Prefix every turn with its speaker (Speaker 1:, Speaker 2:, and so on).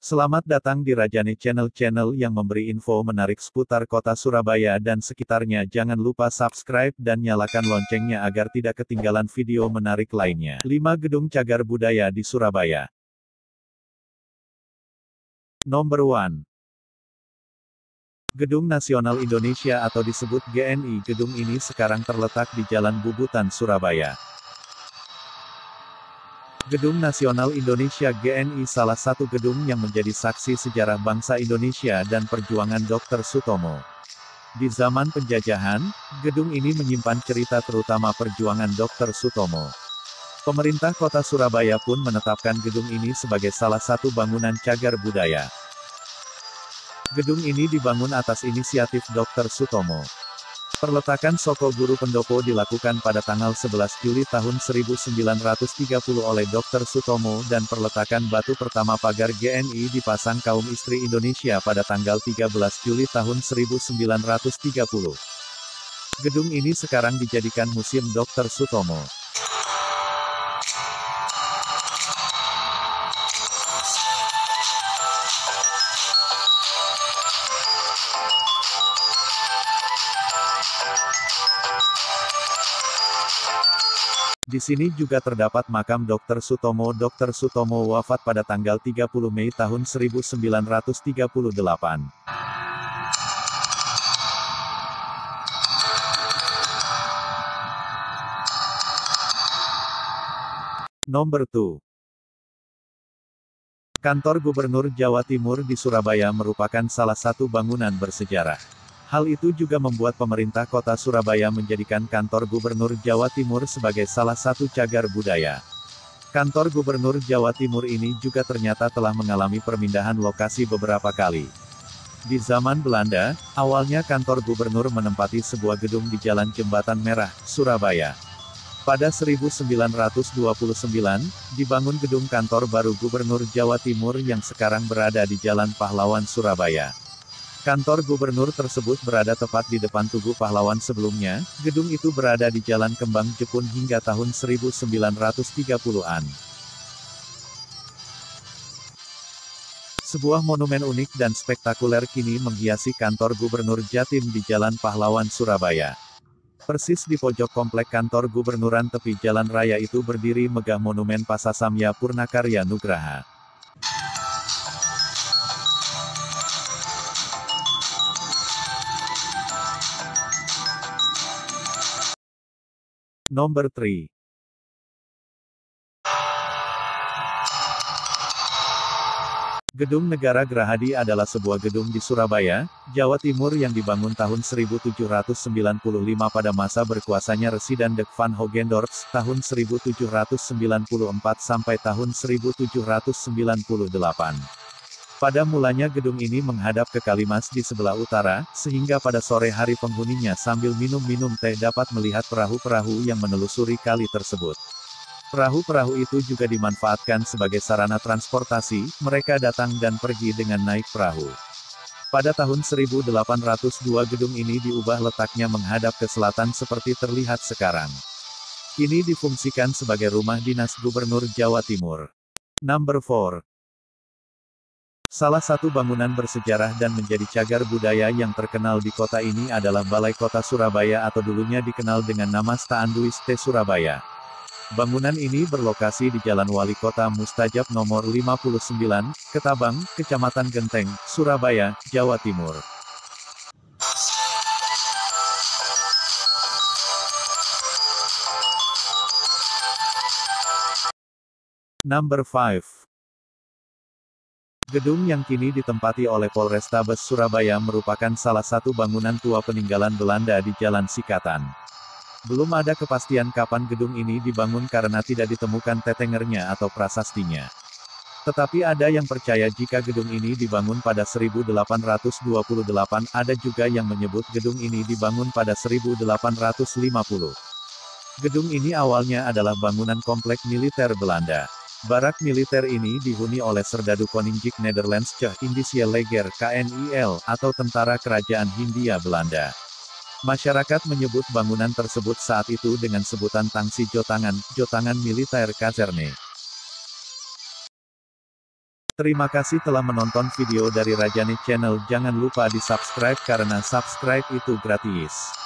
Speaker 1: Selamat datang di Rajani Channel yang memberi info menarik seputar kota Surabaya dan sekitarnya. Jangan lupa subscribe dan nyalakan loncengnya agar tidak ketinggalan video menarik lainnya. 5 Gedung Cagar Budaya di Surabaya. Nomor 1. Gedung Nasional Indonesia atau disebut GNI. Gedung ini sekarang terletak di Jalan Bubutan, Surabaya. Gedung Nasional Indonesia GNI salah satu gedung yang menjadi saksi sejarah bangsa Indonesia dan perjuangan Dr. Sutomo. Di zaman penjajahan, gedung ini menyimpan cerita terutama perjuangan Dr. Sutomo. Pemerintah Kota Surabaya pun menetapkan gedung ini sebagai salah satu bangunan cagar budaya. Gedung ini dibangun atas inisiatif Dr. Sutomo. Perletakan Soko Guru Pendopo dilakukan pada tanggal 11 Juli tahun 1930 oleh Dr. Sutomo dan perletakan batu pertama pagar GNI dipasang kaum istri Indonesia pada tanggal 13 Juli tahun 1930. Gedung ini sekarang dijadikan Museum Dr. Sutomo. Di sini juga terdapat makam Dr. Sutomo. Dr. Sutomo wafat pada tanggal 30 Mei tahun 1938. Nomor 2. Kantor Gubernur Jawa Timur di Surabaya merupakan salah satu bangunan bersejarah. Hal itu juga membuat pemerintah kota Surabaya menjadikan kantor Gubernur Jawa Timur sebagai salah satu cagar budaya. Kantor Gubernur Jawa Timur ini juga ternyata telah mengalami permindahan lokasi beberapa kali. Di zaman Belanda, awalnya kantor gubernur menempati sebuah gedung di Jalan Jembatan Merah, Surabaya. Pada 1929, dibangun gedung kantor baru Gubernur Jawa Timur yang sekarang berada di Jalan Pahlawan, Surabaya. Kantor gubernur tersebut berada tepat di depan Tugu Pahlawan. Sebelumnya, gedung itu berada di Jalan Kembang Jepun hingga tahun 1930-an. Sebuah monumen unik dan spektakuler kini menghiasi kantor Gubernur Jatim di Jalan Pahlawan, Surabaya. Persis di pojok komplek kantor gubernuran tepi jalan raya itu berdiri megah monumen Pasasamya Purnakarya Nugraha. Nomor 3. Gedung Negara Gerahadi adalah sebuah gedung di Surabaya, Jawa Timur yang dibangun tahun 1795 pada masa berkuasanya Residen Dek van Hogendorps, tahun 1794 sampai tahun 1798. Pada mulanya gedung ini menghadap ke Kalimas di sebelah utara, sehingga pada sore hari penghuninya sambil minum-minum teh dapat melihat perahu-perahu yang menelusuri kali tersebut. Perahu-perahu itu juga dimanfaatkan sebagai sarana transportasi, mereka datang dan pergi dengan naik perahu. Pada tahun 1802 gedung ini diubah letaknya menghadap ke selatan seperti terlihat sekarang. Kini difungsikan sebagai rumah dinas Gubernur Jawa Timur. Nomor 4. Salah satu bangunan bersejarah dan menjadi cagar budaya yang terkenal di kota ini adalah Balai Kota Surabaya atau dulunya dikenal dengan nama Staanduis T Surabaya. Bangunan ini berlokasi di Jalan Wali Kota Mustajab nomor 59, Ketabang, Kecamatan Genteng, Surabaya, Jawa Timur. Nomor 5. Gedung yang kini ditempati oleh Polrestabes Surabaya merupakan salah satu bangunan tua peninggalan Belanda di Jalan Sikatan. Belum ada kepastian kapan gedung ini dibangun karena tidak ditemukan tetengernya atau prasastinya. Tetapi ada yang percaya jika gedung ini dibangun pada 1828, ada juga yang menyebut gedung ini dibangun pada 1850. Gedung ini awalnya adalah bangunan komplek militer Belanda. Barak militer ini dihuni oleh Serdadu Koninklijk Nederlandse Indische Leger KNIL, atau Tentara Kerajaan Hindia Belanda. Masyarakat menyebut bangunan tersebut saat itu dengan sebutan Tangsi Jotangan, Jotangan Militer Kazerne. Terima kasih telah menonton video dari Rajani Channel. Jangan lupa di subscribe karena subscribe itu gratis.